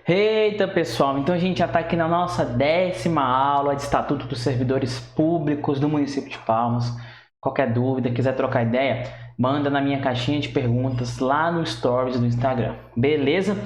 Eita pessoal, então a gente já está aqui na nossa 10ª aula de Estatuto dos Servidores Públicos do município de Palmas. Qualquer dúvida, quiser trocar ideia, manda na minha caixinha de perguntas lá no Stories do Instagram, beleza?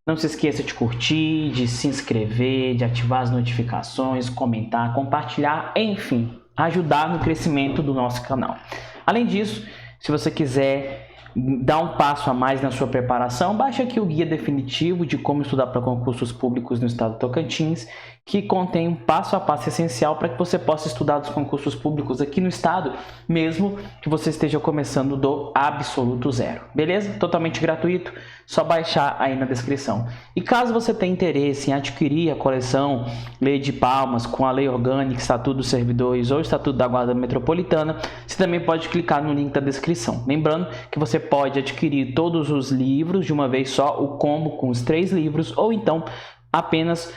Não se esqueça de curtir, de se inscrever, de ativar as notificações, comentar, compartilhar, enfim, ajudar no crescimento do nosso canal. Além disso, se você quiser dar um passo a mais na sua preparação, baixe aqui o guia definitivo de como estudar para concursos públicos no estado do Tocantins, que contém um passo a passo essencial para que você possa estudar os concursos públicos aqui no estado, mesmo que você esteja começando do absoluto zero. Beleza? Totalmente gratuito, só baixar aí na descrição. E caso você tenha interesse em adquirir a coleção Lei de Palmas com a Lei Orgânica, Estatuto dos Servidores ou Estatuto da Guarda Metropolitana, você também pode clicar no link da descrição. Lembrando que você pode adquirir todos os livros de uma vez só, o combo com os 3 livros, ou então apenas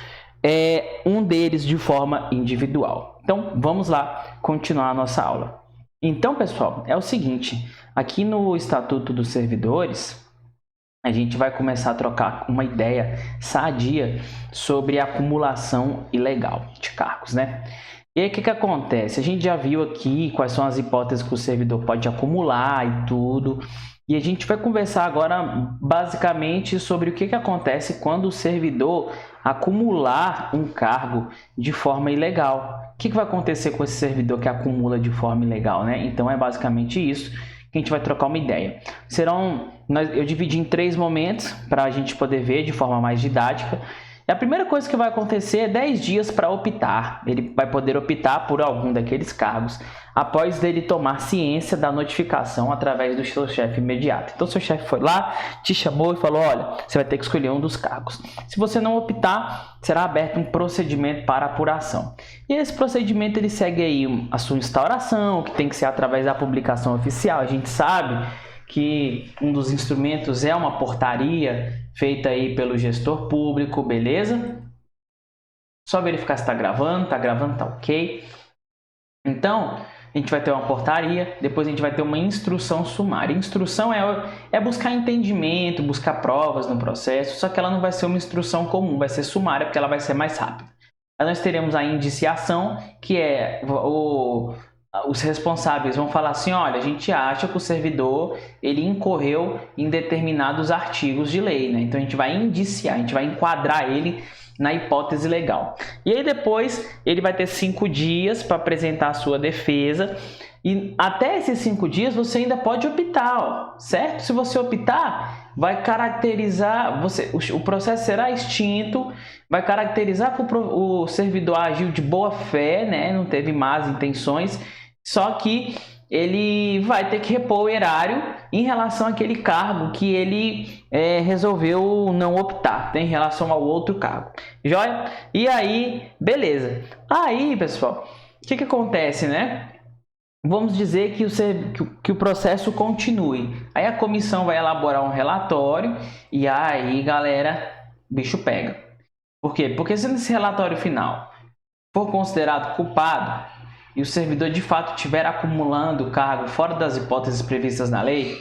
um deles de forma individual. Então vamos lá continuar a nossa aula. Então pessoal, é o seguinte, aqui no Estatuto dos Servidores a gente vai começar a trocar uma ideia sadia sobre a acumulação ilegal de cargos, né? E aí o que acontece? A gente já viu aqui quais são as hipóteses que o servidor pode acumular e tudo. E a gente vai conversar agora basicamente sobre o que acontece quando o servidor acumular um cargo de forma ilegal. O que vai acontecer com esse servidor que acumula de forma ilegal, né? Então é basicamente isso que a gente vai trocar uma ideia. Eu dividi em 3 momentos para a gente poder ver de forma mais didática. E a primeira coisa que vai acontecer é 10 dias para optar. Ele vai poder optar por algum daqueles cargos após ele tomar ciência da notificação através do seu chefe imediato. Então, seu chefe foi lá, te chamou e falou, olha, você vai ter que escolher um dos cargos. Se você não optar, será aberto um procedimento para apuração. E esse procedimento ele segue aí a sua instauração, que tem que ser através da publicação oficial. A gente sabe que um dos instrumentos é uma portaria feita aí pelo gestor público, beleza? Só verificar se está gravando, tá ok. Então, a gente vai ter uma portaria, depois a gente vai ter uma instrução sumária. Instrução é buscar entendimento, buscar provas no processo, só que ela não vai ser uma instrução comum, vai ser sumária, porque ela vai ser mais rápida. Aí nós teremos a indiciação, que é os responsáveis vão falar assim, olha, a gente acha que o servidor ele incorreu em determinados artigos de lei, né? Então a gente vai indiciar, a gente vai enquadrar ele na hipótese legal. E aí depois ele vai ter 5 dias para apresentar a sua defesa e até esses 5 dias você ainda pode optar, ó, certo? Se você optar, vai caracterizar, o processo será extinto, vai caracterizar que o servidor agiu de boa fé, né? Não teve más intenções, só que ele vai ter que repor o erário em relação àquele cargo que ele resolveu não optar, em relação ao outro cargo. Joia? E aí, beleza. Aí, pessoal, o que acontece, né? Vamos dizer que o processo continue. Aí a comissão vai elaborar um relatório e aí, galera, o bicho pega. Por quê? Porque se nesse relatório final for considerado culpado e o servidor de fato estiver acumulando o cargo fora das hipóteses previstas na lei,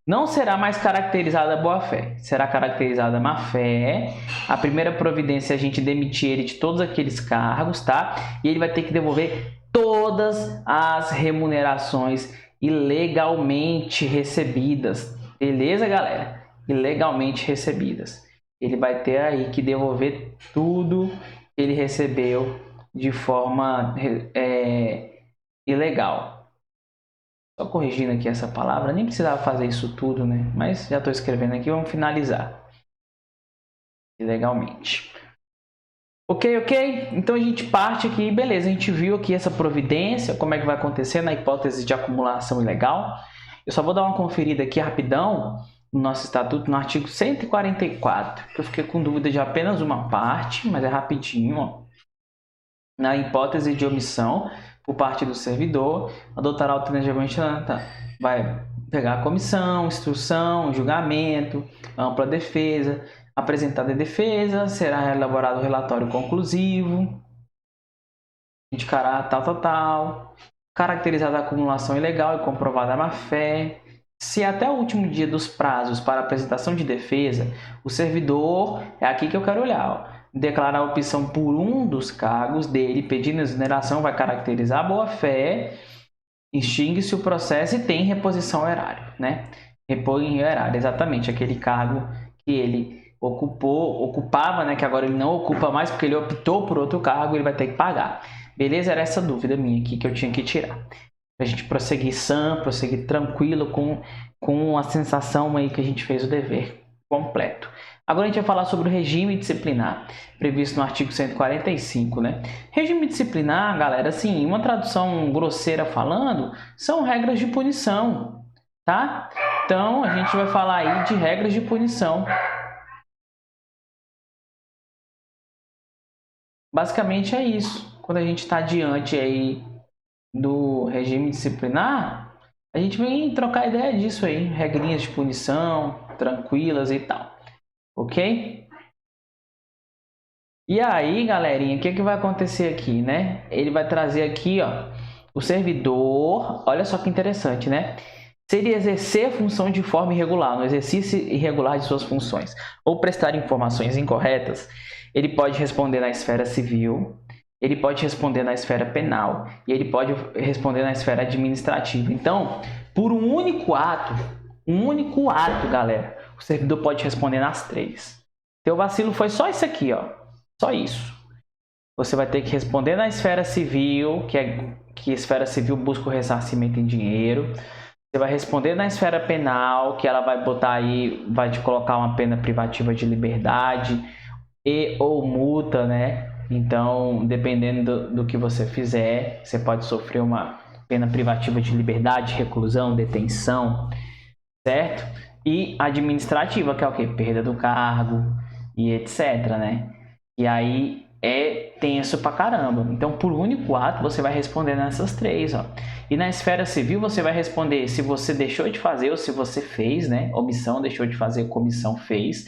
não será mais caracterizada boa-fé, será caracterizada má-fé. A primeira providência é a gente demitir ele de todos aqueles cargos, tá? E ele vai ter que devolver todas as remunerações ilegalmente recebidas, beleza, galera? Ilegalmente recebidas. Ele vai ter aí que devolver tudo que ele recebeu de forma ilegal. Só corrigindo aqui essa palavra, nem precisava fazer isso tudo, né? Mas já estou escrevendo aqui, vamos finalizar. Ilegalmente. Ok? Então a gente parte aqui, beleza, a gente viu aqui essa providência, como é que vai acontecer na hipótese de acumulação ilegal. Eu só vou dar uma conferida aqui rapidão no nosso estatuto, no artigo 144, que eu fiquei com dúvida de apenas uma parte, mas é rapidinho, ó. Na hipótese de omissão por parte do servidor, adotará alternativamente, vai pegar a comissão, instrução, julgamento, ampla defesa, apresentada a defesa, será elaborado o relatório conclusivo, indicará tal, caracterizada a acumulação ilegal e comprovada a má-fé, Se até o último dia dos prazos para apresentação de defesa, o servidor, é aqui que eu quero olhar, ó, declarar a opção por um dos cargos dele, pedindo exoneração, vai caracterizar a boa-fé, extingue-se o processo e tem reposição ao erário, né? Repõe em erário, exatamente, aquele cargo que ele ocupava, né? Que agora ele não ocupa mais porque ele optou por outro cargo, ele vai ter que pagar. Beleza? Era essa dúvida minha aqui que eu tinha que tirar. Pra gente prosseguir sã, prosseguir tranquilo com a sensação aí que a gente fez o dever completo. Agora a gente vai falar sobre o regime disciplinar, previsto no artigo 145, né? Regime disciplinar, galera, assim, uma tradução grosseira falando, são regras de punição, tá? Então, a gente vai falar aí de regras de punição. Basicamente é isso. Quando a gente está diante aí do regime disciplinar, a gente vem trocar ideia disso aí, regrinhas de punição, tranquilas e tal, ok? E aí, galerinha, o que vai acontecer aqui, né? Ele vai trazer aqui, ó, o servidor, olha só que interessante, né? Se ele exercer a função de forma irregular, no exercício irregular de suas funções, ou prestar informações incorretas, ele pode responder na esfera civil, ele pode responder na esfera penal e ele pode responder na esfera administrativa. Então, por um único ato, galera, o servidor pode responder nas três. Teu vacilo foi só isso aqui, ó. Só isso. Você vai ter que responder na esfera civil, que a esfera civil busca o ressarcimento em dinheiro. Você vai responder na esfera penal, que ela vai botar aí, vai te colocar uma pena privativa de liberdade e ou multa, né? Então, dependendo do que você fizer, você pode sofrer uma pena privativa de liberdade, reclusão, detenção, certo? E administrativa, que é o quê? Perda do cargo e etc, né? E aí é tenso pra caramba. Então, por único ato, você vai responder nessas três, ó. E na esfera civil, você vai responder se você deixou de fazer ou se você fez, né? Omissão, deixou de fazer, comissão fez.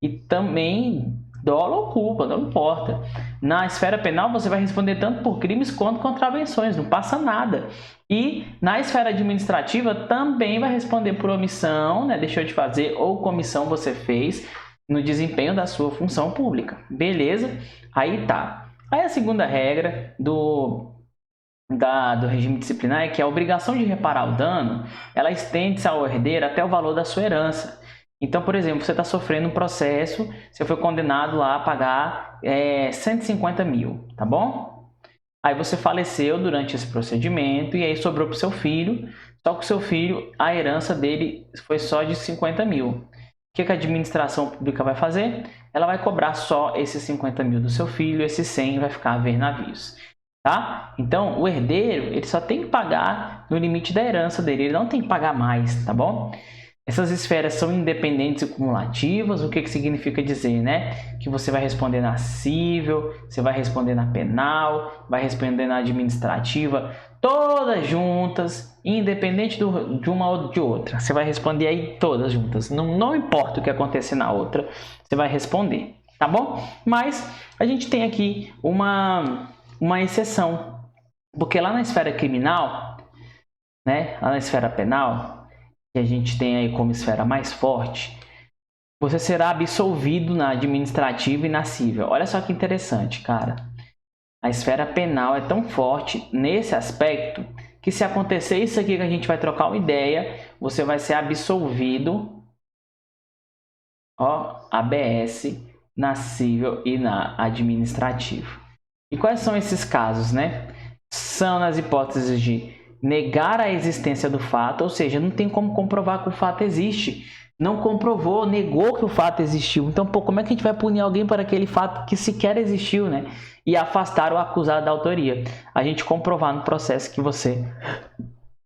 E também dolo ou culpa, não importa. Na esfera penal, você vai responder tanto por crimes quanto contravenções, não passa nada. E na esfera administrativa, também vai responder por omissão, né? Deixou de fazer ou comissão você fez no desempenho da sua função pública. Beleza? Aí tá. Aí a segunda regra do regime disciplinar é que a obrigação de reparar o dano, ela estende-se ao herdeiro até o valor da sua herança. Então, por exemplo, você está sofrendo um processo, você foi condenado lá a pagar 150 mil, tá bom? Aí você faleceu durante esse procedimento e aí sobrou para o seu filho, só que o seu filho, a herança dele foi só de 50 mil. O que a administração pública vai fazer? Ela vai cobrar só esses 50 mil do seu filho, esses 100 vai ficar a ver navios. Tá? Então, o herdeiro ele só tem que pagar no limite da herança dele, ele não tem que pagar mais, tá bom? Essas esferas são independentes e cumulativas, o que significa dizer, né? Que você vai responder na civil, você vai responder na penal, vai responder na administrativa, todas juntas, independente de uma ou de outra. Você vai responder aí todas juntas, não importa o que acontecer na outra, você vai responder, tá bom? Mas a gente tem aqui uma exceção, porque lá na esfera criminal, né? Lá na esfera penal, que a gente tem aí como esfera mais forte, você será absolvido na administrativa e na civil. Olha só que interessante, cara. A esfera penal é tão forte nesse aspecto que se acontecer isso aqui que a gente vai trocar uma ideia, você vai ser absolvido, ó, ABS, na civil e na administrativa. E quais são esses casos, né? São nas hipóteses de negar a existência do fato, ou seja, não tem como comprovar que o fato existe. Não comprovou, negou que o fato existiu. Então, pô, como é que a gente vai punir alguém por aquele fato que sequer existiu, né? E afastar o acusado da autoria. A gente comprovar no processo que você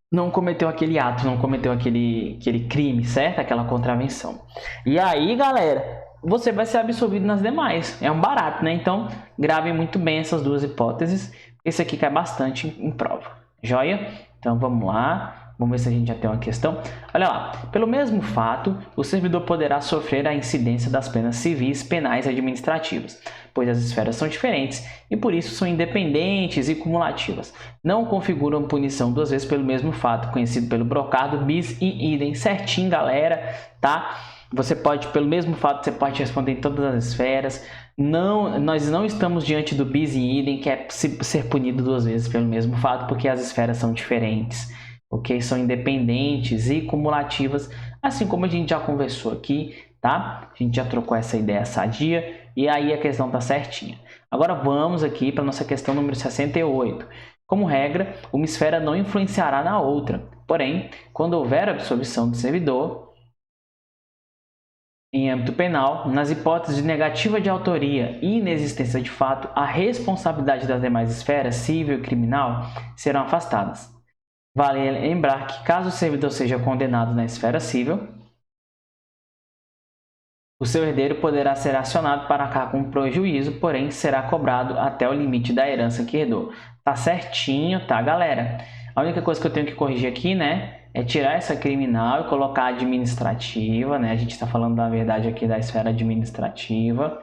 não cometeu aquele ato, não cometeu aquele crime, certo? Aquela contravenção. E aí, galera, você vai ser absolvido nas demais. É um barato, né? Então, gravem muito bem essas duas hipóteses. Esse aqui cai bastante em prova. Joia? Então, vamos lá. Vamos ver se a gente já tem uma questão. Olha lá, pelo mesmo fato, o servidor poderá sofrer a incidência das penas civis, penais e administrativas, pois as esferas são diferentes e por isso são independentes e cumulativas. Não configuram punição duas vezes pelo mesmo fato, conhecido pelo brocardo bis e idem. Certinho, galera, tá? Você pode, pelo mesmo fato, você pode responder em todas as esferas. Não, nós não estamos diante do bis e idem, que é ser punido duas vezes pelo mesmo fato, porque as esferas são diferentes. Ok? São independentes e cumulativas, assim como a gente já conversou aqui, tá? A gente já trocou essa ideia sadia e aí a questão tá certinha. Agora vamos aqui para nossa questão número 68. Como regra, uma esfera não influenciará na outra. Porém, quando houver absolvição do servidor em âmbito penal, nas hipóteses de negativa de autoria e inexistência de fato, a responsabilidade das demais esferas, civil e criminal, serão afastadas. Vale lembrar que, caso o servidor seja condenado na esfera civil, o seu herdeiro poderá ser acionado para arcar com prejuízo, porém será cobrado até o limite da herança que herdou. Tá certinho, tá, galera? A única coisa que eu tenho que corrigir aqui, né, é tirar essa criminal e colocar a administrativa, né? A gente está falando, na verdade, aqui da esfera administrativa.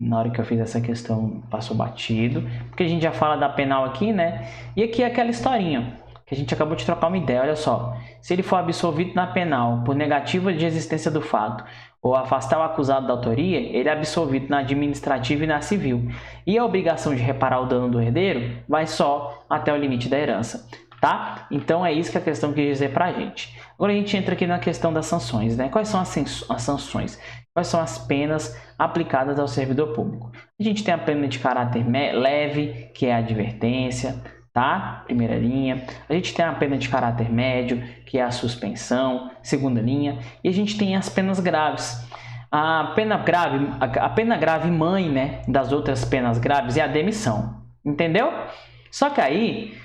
Na hora que eu fiz essa questão, passou batido, porque a gente já fala da penal aqui, né? E aqui é aquela historinha que a gente acabou de trocar uma ideia. Olha só, se ele for absolvido na penal por negativa de existência do fato ou afastar o acusado da autoria, ele é absolvido na administrativa e na civil. E a obrigação de reparar o dano do herdeiro vai só até o limite da herança, tá? Então é isso que a questão quis dizer pra gente. Agora a gente entra aqui na questão das sanções, né? Quais são as sanções? Quais são as penas aplicadas ao servidor público? A gente tem a pena de caráter leve, que é a advertência, tá? Primeira linha. A gente tem a pena de caráter médio, que é a suspensão, segunda linha. E a gente tem as penas graves. A pena grave mãe, né, das outras penas graves é a demissão. Entendeu? Só que aí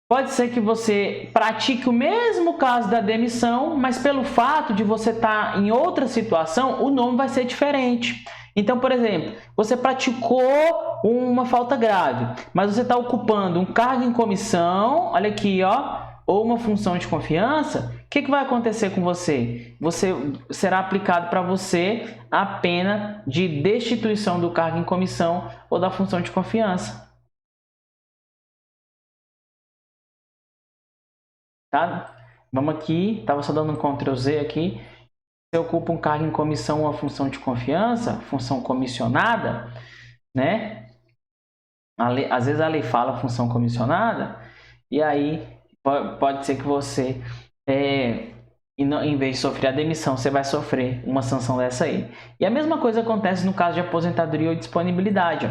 pode ser que você pratique o mesmo caso da demissão, mas pelo fato de você estar em outra situação, o nome vai ser diferente. Então, por exemplo, você praticou uma falta grave, mas você está ocupando um cargo em comissão, olha aqui, ó, ou uma função de confiança, o que vai acontecer com você? Será aplicado para você a pena de destituição do cargo em comissão ou da função de confiança. Tá? Vamos aqui, estava só dando um Ctrl Z aqui. Você ocupa um cargo em comissão ou uma função de confiança, função comissionada, né? Às vezes a lei fala função comissionada, e aí pode ser que você, em vez de sofrer a demissão, você vai sofrer uma sanção dessa aí. E a mesma coisa acontece no caso de aposentadoria ou disponibilidade, ó.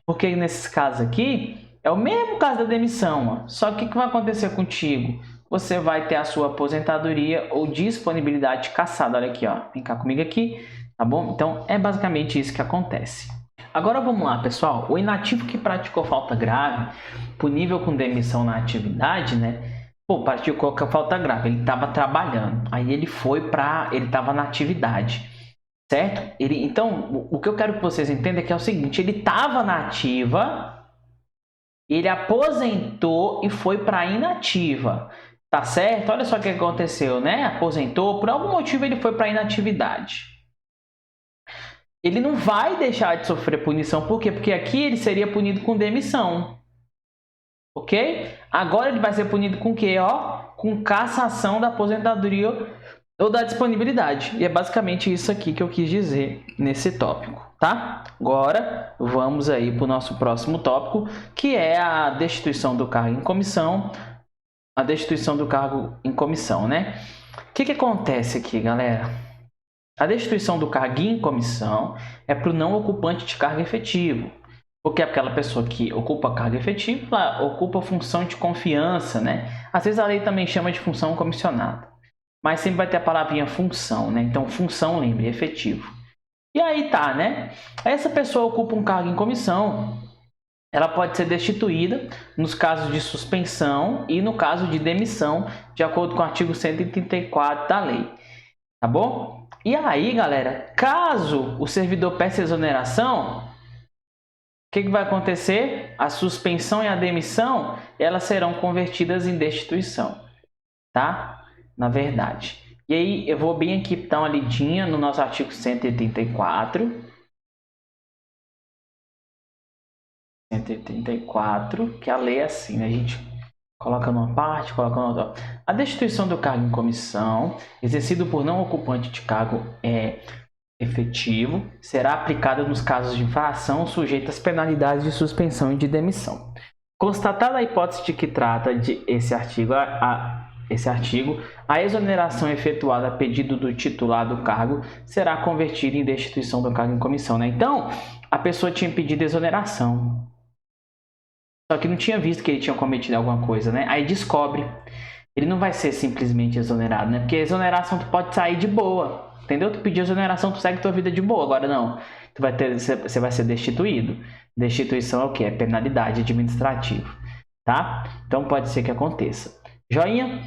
Porque nesses casos aqui, é o mesmo caso da demissão, ó. Só que o que vai acontecer contigo? Você vai ter a sua aposentadoria ou disponibilidade cassada. Olha aqui, ó. Vem cá comigo aqui, tá bom? Então, é basicamente isso que acontece. Agora, vamos lá, pessoal. O inativo que praticou falta grave, punível com demissão na atividade, né? Pô, praticou a falta grave, ele estava trabalhando. Aí ele ele estava na atividade, certo? Então, o que eu quero que vocês entendam é que é o seguinte, ele estava na ativa, ele aposentou e foi para inativa. Tá certo? Olha só o que aconteceu, né? Aposentou, por algum motivo ele foi para inatividade. Ele não vai deixar de sofrer punição, por quê? Porque aqui ele seria punido com demissão. Ok? Agora ele vai ser punido com o quê? Ó, com cassação da aposentadoria ou da disponibilidade. E é basicamente isso aqui que eu quis dizer nesse tópico, tá? Agora vamos aí para o nosso próximo tópico, que é a destituição do cargo em comissão. A destituição do cargo em comissão, né? O que acontece aqui, galera? A destituição do cargo em comissão é para o não ocupante de cargo efetivo. Porque aquela pessoa que ocupa cargo efetivo, ela ocupa função de confiança, né? Às vezes a lei também chama de função comissionada. Mas sempre vai ter a palavrinha função, né? Então, função, lembre, efetivo. E aí tá, né? Essa pessoa ocupa um cargo em comissão, ela pode ser destituída nos casos de suspensão e no caso de demissão, de acordo com o artigo 134 da lei. Tá bom? E aí, galera, caso o servidor peça exoneração, o que vai acontecer? A suspensão e a demissão, elas serão convertidas em destituição. tá? Na verdade. E aí, eu vou bem aqui, dar uma lidinha no nosso artigo 184. 184, que a lei é assim, né? A gente coloca numa parte, coloca na outra. A destituição do cargo em comissão, exercido por não ocupante de cargo efetivo, será aplicada nos casos de infração sujeitas às penalidades de suspensão e de demissão. Constatada a hipótese de que trata de esse artigo, a exoneração efetuada a pedido do titular do cargo será convertida em destituição do cargo em comissão, né? Então, a pessoa tinha pedido exoneração, só que não tinha visto que ele tinha cometido alguma coisa, né? Aí descobre. Ele não vai ser simplesmente exonerado, né? Porque exoneração tu pode sair de boa, entendeu? Tu pediu exoneração, tu segue tua vida de boa. Agora não, você vai ser destituído. Destituição é o que? É penalidade administrativa, tá? Então pode ser que aconteça. Joinha?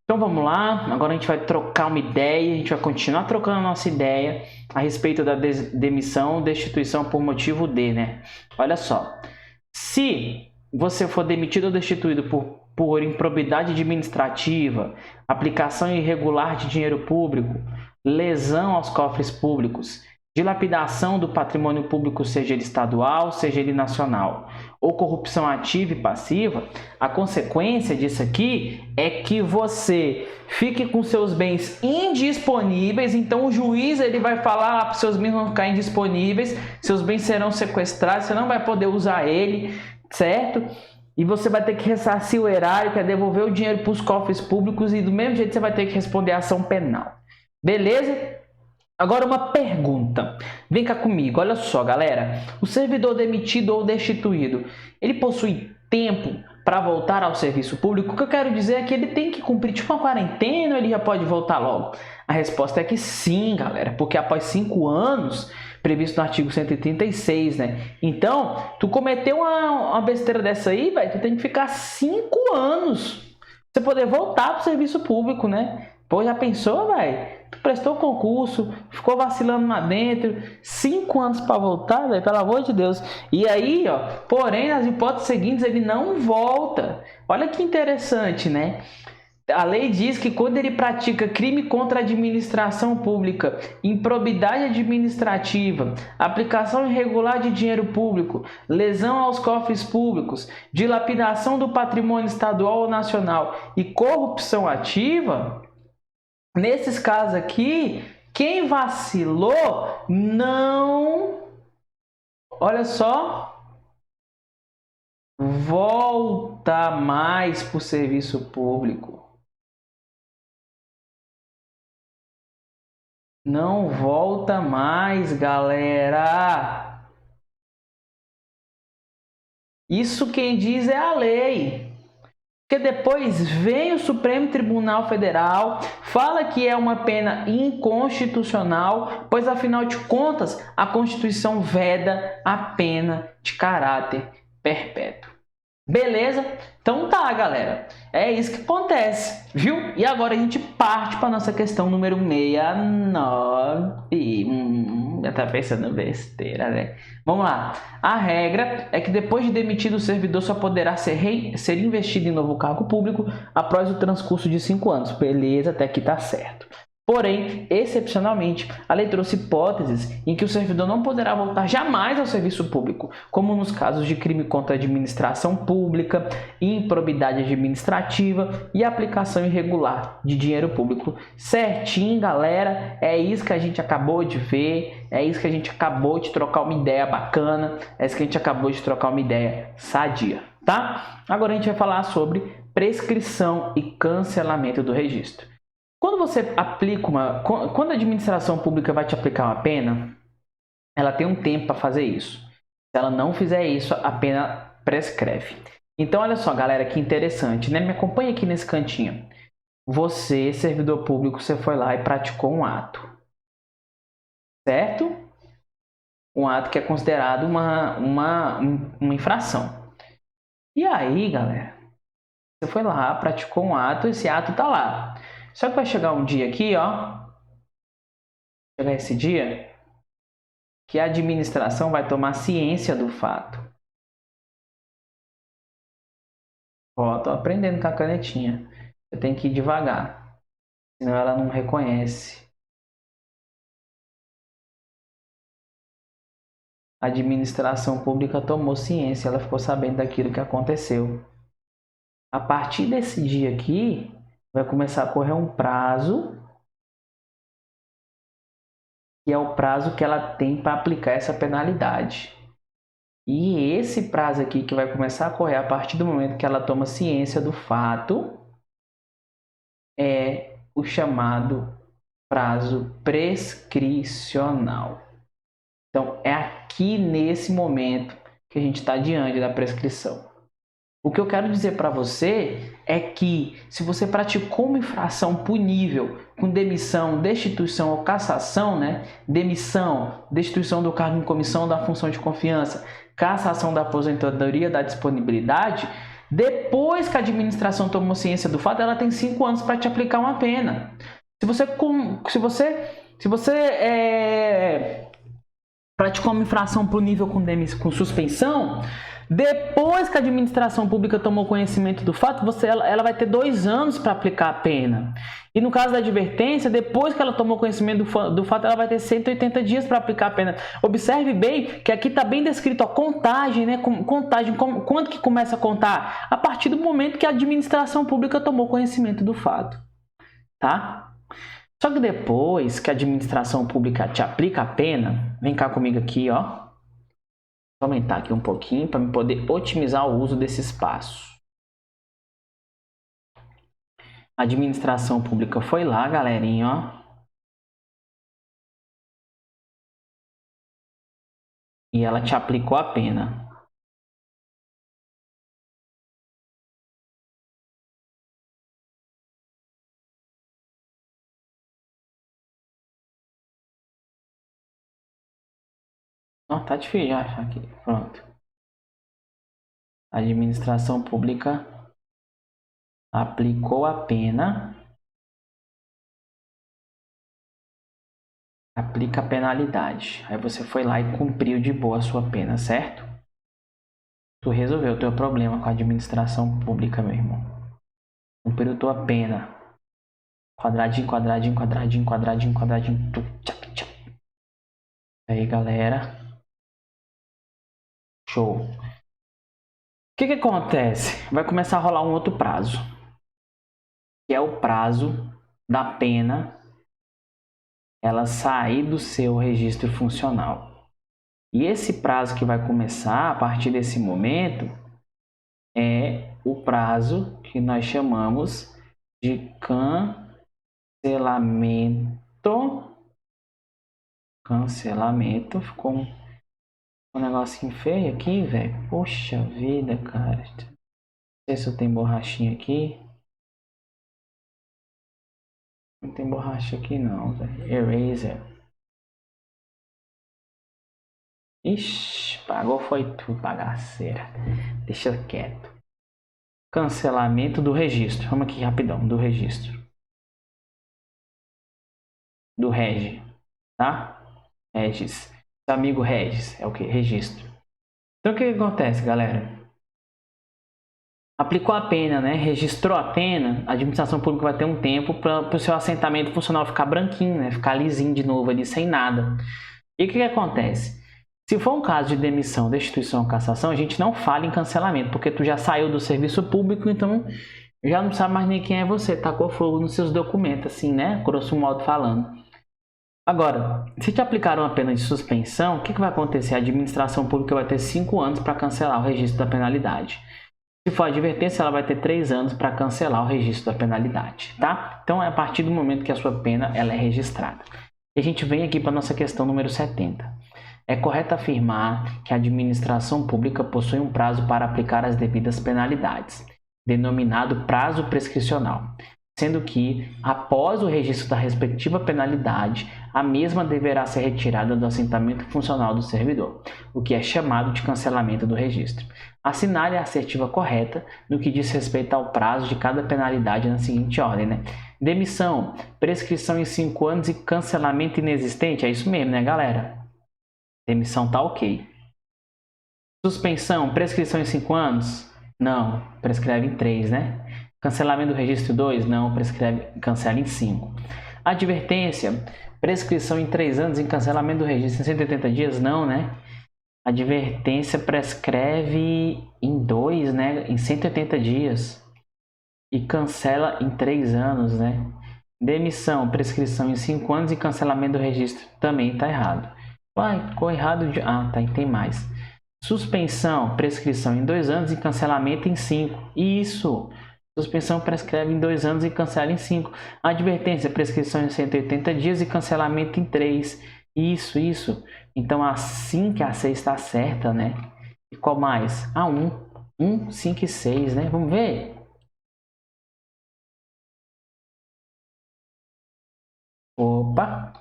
Então vamos lá, agora a gente vai trocar uma ideia, a gente vai continuar trocando a nossa ideia a respeito da demissão, destituição por motivo de, né? Olha só, se você for demitido ou destituído por improbidade administrativa, aplicação irregular de dinheiro público, lesão aos cofres públicos, dilapidação do patrimônio público, seja ele estadual, seja ele nacional, ou corrupção ativa e passiva, a consequência disso aqui é que você fique com seus bens indisponíveis. Então o juiz ele vai falar lá para os seus bens vão ficar indisponíveis, seus bens serão sequestrados, você não vai poder usar ele, certo? E você vai ter que ressarcir o erário, que é devolver o dinheiro para os cofres públicos, e do mesmo jeito você vai ter que responder a ação penal. Beleza? Agora uma pergunta. Vem cá comigo, olha só, galera. O servidor demitido ou destituído, ele possui tempo para voltar ao serviço público? O que eu quero dizer é que ele tem que cumprir tipo uma quarentena ou ele já pode voltar logo? A resposta é que sim, galera, porque após 5 anos, previsto no artigo 136, né? Então, tu cometeu uma besteira dessa aí, velho, tu tem que ficar 5 anos pra você poder voltar pro serviço público, né? Pô, já pensou, velho? Tu prestou concurso, ficou vacilando lá dentro, 5 anos para voltar, velho, pelo amor de Deus. E aí, ó, porém, nas hipóteses seguintes, ele não volta. Olha que interessante, né? A lei diz que quando ele pratica crime contra a administração pública, improbidade administrativa, aplicação irregular de dinheiro público, lesão aos cofres públicos, dilapidação do patrimônio estadual ou nacional e corrupção ativa, nesses casos aqui, quem vacilou não, olha só, volta mais para o serviço público. Não volta mais, galera. Isso quem diz é a lei. Porque depois vem o Supremo Tribunal Federal, fala que é uma pena inconstitucional, pois afinal de contas a Constituição veda a pena de caráter perpétuo. Beleza? Então tá, galera. É isso que acontece, viu? E agora a gente parte para nossa questão número 69. Já tá pensando besteira, né? Vamos lá. A regra é que depois de demitido o servidor só poderá ser investido em novo cargo público após o transcurso de 5 anos. Beleza, até aqui tá certo. Porém, excepcionalmente, a lei trouxe hipóteses em que o servidor não poderá voltar jamais ao serviço público, como nos casos de crime contra a administração pública, improbidade administrativa e aplicação irregular de dinheiro público. Certinho, galera, é isso que a gente acabou de ver, é isso que a gente acabou de trocar uma ideia bacana, é isso que a gente acabou de trocar uma ideia sadia, tá? Agora a gente vai falar sobre prescrição e cancelamento do registro. Quando você aplica quando a administração pública vai te aplicar uma pena, ela tem um tempo para fazer isso. Se ela não fizer isso, a pena prescreve. Então, olha só, galera, que interessante, né? Me acompanha aqui nesse cantinho. Você, servidor público, você foi lá e praticou um ato, certo? Um ato que é considerado uma infração. E aí, galera, você foi lá, praticou um ato, esse ato tá lá. Só que vai chegar um dia aqui, ó. Chegar esse dia que a administração vai tomar ciência do fato. Ó, tô aprendendo com a canetinha. Você tem que ir devagar, senão ela não reconhece. A administração pública tomou ciência, ela ficou sabendo daquilo que aconteceu. A partir desse dia aqui, vai começar a correr um prazo, que é o prazo que ela tem para aplicar essa penalidade. E esse prazo aqui que vai começar a correr a partir do momento que ela toma ciência do fato é o chamado prazo prescricional. Então, é aqui nesse momento que a gente está diante da prescrição. O que eu quero dizer para você é que se você praticou uma infração punível com demissão, destituição ou cassação, né? Demissão, destituição do cargo em comissão da função de confiança, cassação da aposentadoria, da disponibilidade, depois que a administração tomou ciência do fato, ela tem 5 anos para te aplicar uma pena. Se você praticou uma infração punível com suspensão, depois que a administração pública tomou conhecimento do fato, ela vai ter 2 anos para aplicar a pena. E no caso da advertência, depois que ela tomou conhecimento do fato, ela vai ter 180 dias para aplicar a pena. Observe bem que aqui está bem descrito a contagem, né? Contagem, quando que começa a contar? A partir do momento que a administração pública tomou conhecimento do fato, tá? Só que depois que a administração pública te aplica a pena, vem cá comigo aqui, ó. Vou aumentar aqui um pouquinho para eu poder otimizar o uso desse espaço. A administração pública foi lá, galerinha, ó. E ela te aplicou a pena. Não, tá difícil de achar aqui. Pronto. A administração pública aplicou a pena. Aplica a penalidade. Aí você foi lá e cumpriu de boa a sua pena, certo? Tu resolveu o teu problema com a administração pública, meu irmão. Cumpriu tua pena. Quadradinho, quadradinho, quadradinho, quadradinho, quadradinho. Tchap, tchap. Aí, galera. Show. O que acontece? Vai começar a rolar um outro prazo, que é o prazo da pena ela sair do seu registro funcional. E esse prazo que vai começar a partir desse momento é o prazo que nós chamamos de cancelamento. Cancelamento. Ficou um negocinho feio aqui, velho. Poxa vida, cara. Não sei se eu tenho borrachinha aqui. Não tem borracha aqui não, velho. Eraser. Ixi, pagou foi tudo, bagaceira. Deixa quieto. Cancelamento do registro. Vamos aqui rapidão, do registro. Do Regi, tá? Regis. Seu amigo Regis. É o que? Registro. Então o que acontece, galera? Aplicou a pena, né? Registrou a pena, a administração pública vai ter um tempo para o seu assentamento funcional ficar branquinho, né? Ficar lisinho de novo ali, sem nada. E o que acontece? Se for um caso de demissão, destituição ou cassação, a gente não fala em cancelamento, porque tu já saiu do serviço público, então já não sabe mais nem quem é você, tacou fogo nos seus documentos, assim, né? Grosso modo falando. Agora, se te aplicaram uma pena de suspensão, o que vai acontecer? A administração pública vai ter 5 anos para cancelar o registro da penalidade. Se for advertência, ela vai ter 3 anos para cancelar o registro da penalidade, tá? Então, é a partir do momento que a sua pena ela é registrada. E a gente vem aqui para a nossa questão número 70. É correto afirmar que a administração pública possui um prazo para aplicar as devidas penalidades, denominado prazo prescricional, sendo que, após o registro da respectiva penalidade, a mesma deverá ser retirada do assentamento funcional do servidor, o que é chamado de cancelamento do registro. Assinale a assertiva correta no que diz respeito ao prazo de cada penalidade na seguinte ordem, né? Demissão, prescrição em 5 anos e cancelamento inexistente, é isso mesmo, né, galera? Demissão tá ok. Suspensão, prescrição em 5 anos? Não, prescreve em 3, né? Cancelamento do registro 2? Não, prescreve, cancela em 5. Advertência, prescrição em 3 anos em cancelamento do registro em 180 dias? Não, né? Advertência prescreve em 2, né? Em 180 dias. E cancela em 3 anos, né? Demissão, prescrição em 5 anos e cancelamento do registro também está errado. Uai, ficou errado de... Ah, tá, tem mais. Suspensão, prescrição em 2 anos e cancelamento em 5. Isso! Suspensão prescreve em 2 anos e cancela em 5. Advertência, prescrição em 180 dias e cancelamento em 3. Isso. Então, assim que a 6 está certa, né? E qual mais? A 1, 5 e 6, né? Vamos ver? Opa!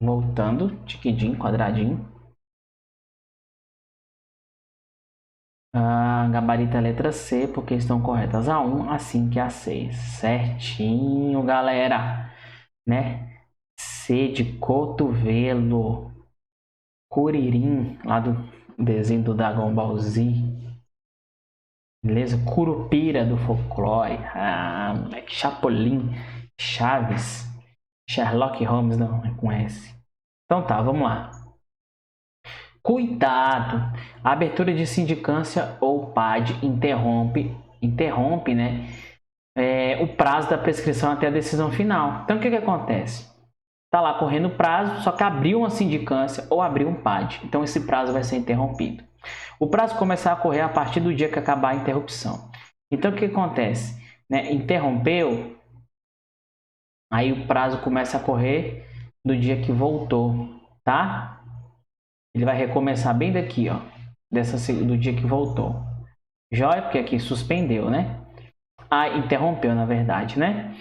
Voltando, tiquidinho, quadradinho. Gabarita a letra C, porque estão corretas a 1, assim que a 6. Certinho, galera. Né? C de cotovelo. Curirim, lá do desenho do Dragon Ball Z. Beleza? Curupira do folclore. Moleque. Chapolin. Chaves. Sherlock Holmes, não, é com S. Então tá, vamos lá. Cuidado! A abertura de sindicância ou PAD interrompe, né? O prazo da prescrição até a decisão final. Então, o que acontece? Tá lá correndo o prazo, só que abriu uma sindicância ou abriu um PAD. Então, esse prazo vai ser interrompido. O prazo começar a correr a partir do dia que acabar a interrupção. Então, o que acontece? Né? Interrompeu, aí o prazo começa a correr do dia que voltou, tá? Ele vai recomeçar bem daqui, ó, do dia que voltou. Joia, porque aqui suspendeu, né? Interrompeu, na verdade, né?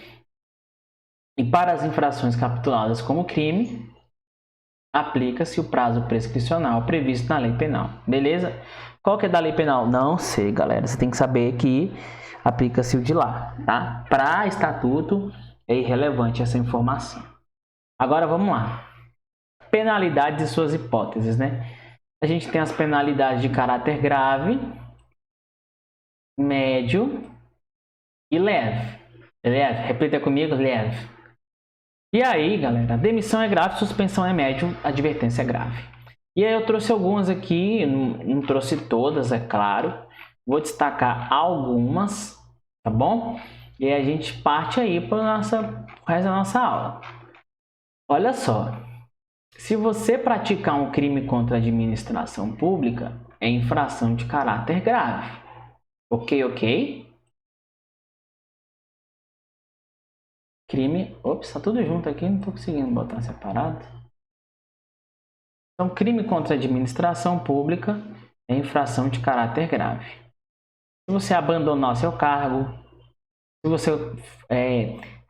E para as infrações capituladas como crime, aplica-se o prazo prescricional previsto na lei penal. Beleza? Qual que é da lei penal? Não sei, galera. Você tem que saber que aplica-se o de lá, tá? Para estatuto é irrelevante essa informação. Agora vamos lá. Penalidades e suas hipóteses, né? A gente tem as penalidades de caráter grave, médio e leve. Leve, repita comigo, leve. E aí, galera, demissão é grave, suspensão é médio, advertência é grave. E aí eu trouxe algumas aqui, não trouxe todas, é claro. Vou destacar algumas, tá bom? E aí a gente parte aí para o resto da nossa aula. Olha só, se você praticar um crime contra a administração pública, é infração de caráter grave. Ok? Crime... Ops, tá tudo junto aqui, não tô conseguindo botar separado. Então, crime contra a administração pública é infração de caráter grave. Se você abandonar seu cargo, se você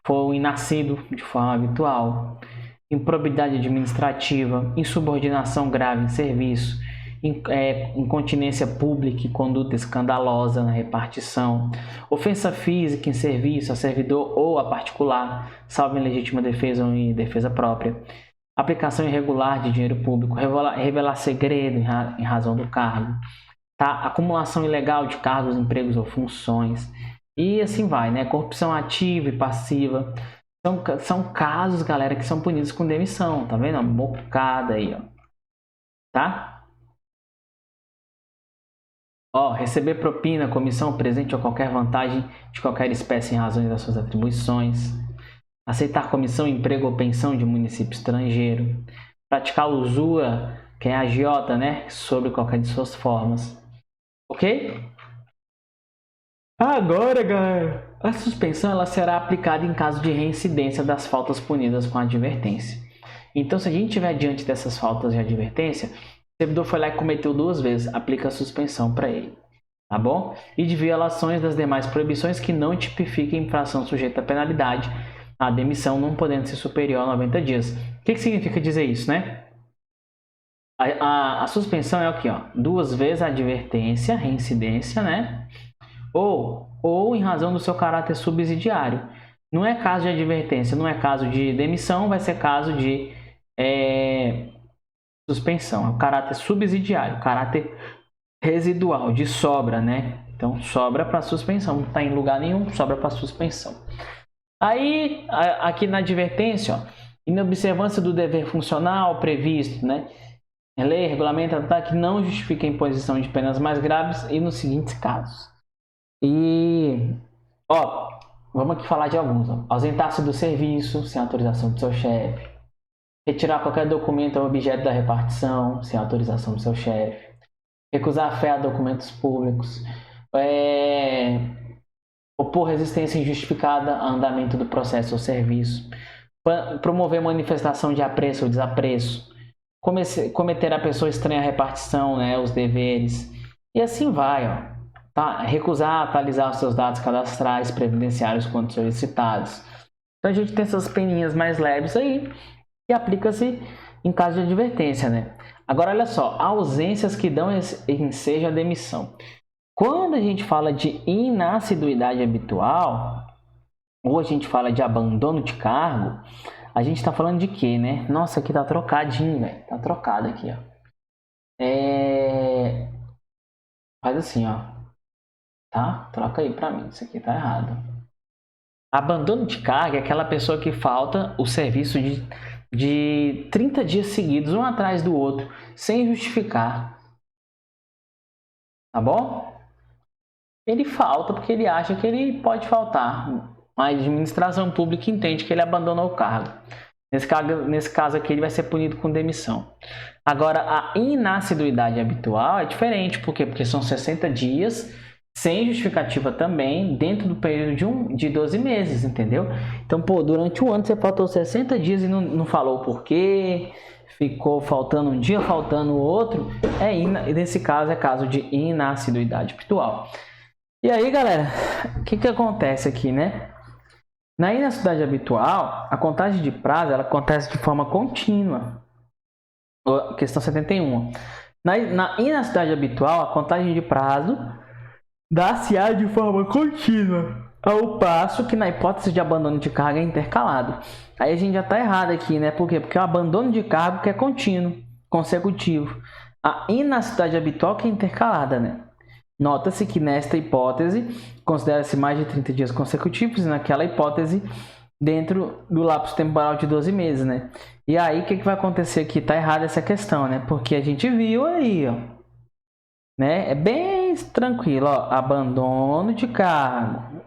for inascido de forma habitual, improbidade administrativa, insubordinação grave em serviço, incontinência pública e conduta escandalosa na repartição, ofensa física em serviço a servidor ou a particular, salvo em legítima defesa ou em defesa própria, aplicação irregular de dinheiro público, revelar segredo em razão do cargo, tá? Acumulação ilegal de cargos, empregos ou funções, e assim vai, né? Corrupção ativa e passiva. São casos, galera, que são punidos com demissão, tá vendo? Uma bocada aí, ó. Tá? Receber propina, comissão, presente ou qualquer vantagem de qualquer espécie em razão das suas atribuições. Aceitar comissão, emprego ou pensão de município estrangeiro. Praticar usura, que é a agiota, né? Sobre qualquer de suas formas. Ok? Agora, galera, a suspensão ela será aplicada em caso de reincidência das faltas punidas com advertência. Então, se a gente estiver diante dessas faltas de advertência, o servidor foi lá e cometeu 2 vezes, aplica a suspensão para ele, tá bom? E de violações das demais proibições que não tipifiquem infração sujeita a penalidade, a demissão não podendo ser superior a 90 dias. O que significa dizer isso, né? A suspensão é o que? 2 vezes a advertência, reincidência, né? Ou em razão do seu caráter subsidiário. Não é caso de advertência, não é caso de demissão, vai ser caso de suspensão. É o caráter subsidiário, caráter residual, de sobra, né? Então sobra para suspensão, não está em lugar nenhum, sobra para suspensão. Aí aqui na advertência, ó, inobservância do dever funcional previsto, né? Lei, regulamento, ataque não justifica a imposição de penas mais graves e nos seguintes casos. E, ó, vamos aqui falar de alguns. Ausentar-se do serviço sem autorização do seu chefe. Retirar qualquer documento ou objeto da repartição sem autorização do seu chefe. Recusar a fé a documentos públicos. Opor resistência injustificada a andamento do processo ou serviço. Promover manifestação de apreço ou desapreço. Cometer a pessoa estranha a repartição, né, os deveres. E assim vai, ó. Tá? Recusar atualizar os seus dados cadastrais, previdenciários quando solicitados. Então a gente tem essas peninhas mais leves aí e aplica-se em caso de advertência, né? Agora olha só, ausências que dão ensejo à demissão. Quando a gente fala de inassiduidade habitual, ou a gente fala de abandono de cargo, a gente tá falando de quê, né? Nossa, aqui tá trocadinho, velho. Tá trocado aqui, ó. Faz assim, ó. Tá? Troca aí pra mim, isso aqui tá errado. Abandono de carga é aquela pessoa que falta o serviço de 30 dias seguidos, um atrás do outro, sem justificar. Tá bom? Ele falta porque ele acha que ele pode faltar. A administração pública entende que ele abandonou o cargo. Nesse caso aqui, ele vai ser punido com demissão. Agora, a inassiduidade habitual é diferente. Por quê? Porque são 60 dias... sem justificativa também, dentro do período de 12 meses, entendeu? Então, pô, durante um ano você faltou 60 dias e não falou o porquê, ficou faltando um dia, faltando o outro, nesse caso é caso de inassiduidade habitual. E aí, galera, o que acontece aqui, né? Na inassiduidade habitual, a contagem de prazo, ela acontece de forma contínua. Questão 71. Na inassiduidade habitual, a contagem de prazo dá-se-á de forma contínua, ao passo que na hipótese de abandono de carga é intercalado. Aí a gente já está errado aqui, né? Por quê? Porque o abandono de cargo que é contínuo, consecutivo. A inassiduidade habitual que é intercalada, né? Nota-se que nesta hipótese considera-se mais de 30 dias consecutivos e naquela hipótese dentro do lapso temporal de 12 meses, né? E aí o que vai acontecer aqui? Está errada essa questão, né? Porque a gente viu aí, ó, né? É bem tranquilo, ó. Abandono de cargo.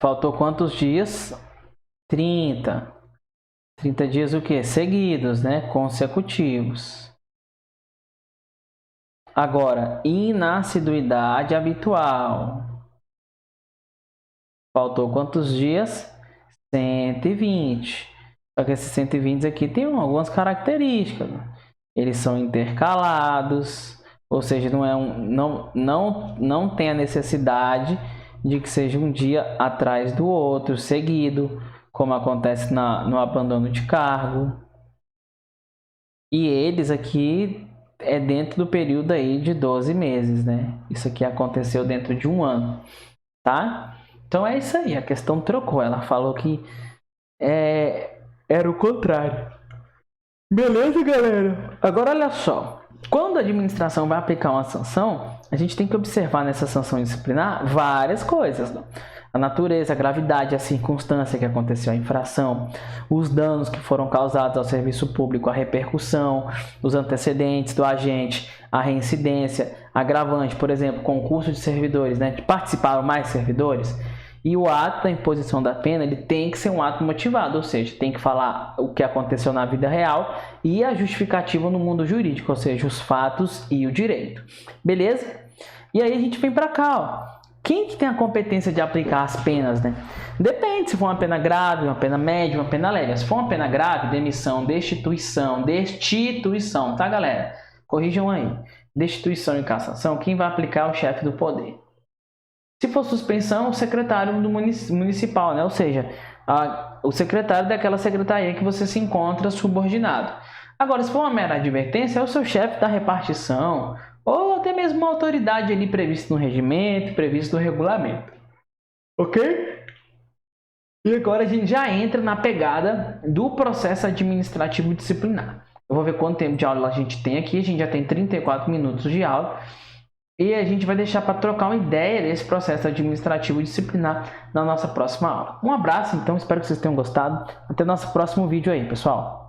Faltou quantos dias? 30. 30 dias o quê? Seguidos, né? Consecutivos. Agora, inassiduidade habitual. Faltou quantos dias? 120. Só que esses 120 aqui tem algumas características. Eles são intercalados. Ou seja, não tem a necessidade de que seja um dia atrás do outro, seguido, como acontece no abandono de cargo. E eles aqui é dentro do período aí de 12 meses, né? Isso aqui aconteceu dentro de um ano, tá? Então é isso aí, a questão trocou. Ela falou que era o contrário. Beleza, galera? Agora olha só. Quando a administração vai aplicar uma sanção, a gente tem que observar nessa sanção disciplinar várias coisas. Né? A natureza, a gravidade, a circunstância que aconteceu a infração, os danos que foram causados ao serviço público, a repercussão, os antecedentes do agente, a reincidência, agravante, por exemplo, concurso de servidores, né? Participaram mais servidores. E o ato da imposição da pena, ele tem que ser um ato motivado, ou seja, tem que falar o que aconteceu na vida real e a justificativa no mundo jurídico, ou seja, os fatos e o direito. Beleza? E aí a gente vem para cá, ó. Quem que tem a competência de aplicar as penas, né? Depende se for uma pena grave, uma pena média, uma pena leve. Se for uma pena grave, demissão, destituição, tá, galera? Corrijam aí. Destituição e cassação, quem vai aplicar é o chefe do poder. Se for suspensão, o secretário do municipal, né? Ou seja, o secretário daquela secretaria que você se encontra subordinado. Agora, se for uma mera advertência, é o seu chefe da repartição ou até mesmo uma autoridade ali prevista no regimento, previsto no regulamento. Ok? E agora a gente já entra na pegada do processo administrativo disciplinar. Eu vou ver quanto tempo de aula a gente tem aqui. A gente já tem 34 minutos de aula. E a gente vai deixar para trocar uma ideia desse processo administrativo disciplinar na nossa próxima aula. Um abraço, então, espero que vocês tenham gostado. Até o nosso próximo vídeo aí, pessoal.